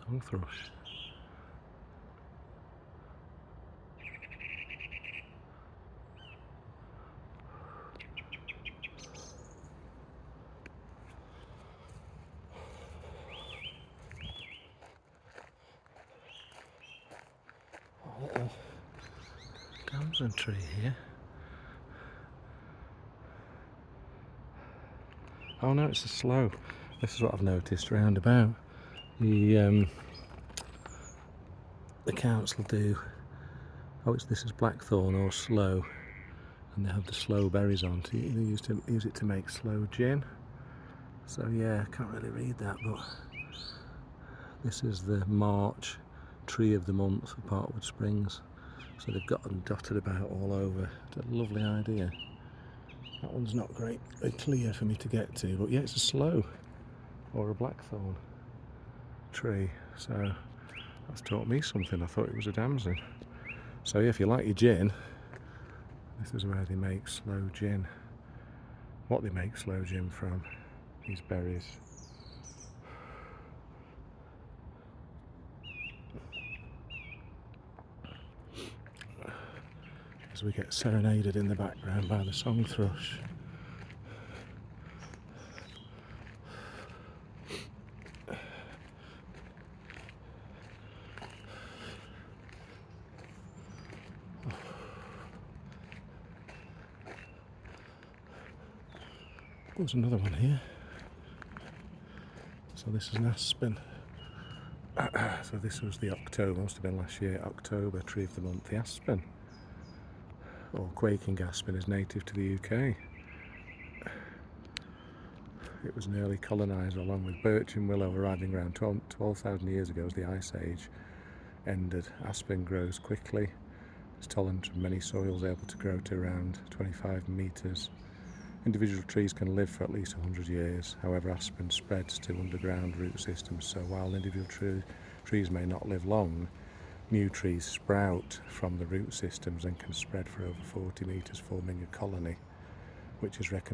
Song thrush. A little damson tree here. Oh no, it's a sloe. This is what I've noticed round about. The council do. This is blackthorn or sloe, and they have the sloe berries on. They use it to make sloe gin. So yeah, I can't really read that, but this is the March tree of the month for Parkwood Springs. So they've got them dotted about all over. It's a lovely idea. That one's not very clear for me to get to, but yeah, it's a sloe or a blackthorn tree. So that's taught me something. I thought it was a damson. So yeah, if you like your gin, this is where they make sloe gin. What they make sloe gin from, these berries. As we get serenaded in the background by the song thrush. There's another one here. So this is an aspen. So this was the October, must have been last year, October tree of the month. The aspen, or quaking aspen, is native to the UK. It was an early coloniser along with birch and willow, arriving around 12,000 years ago as the Ice Age ended. Aspen grows quickly, is tolerant to many soils, able to grow to around 25 metres. Individual trees can live for at least 100 years, however aspen spreads to underground root systems, so while individual trees may not live long, new trees sprout from the root systems and can spread for over 40 metres, forming a colony, which is recognised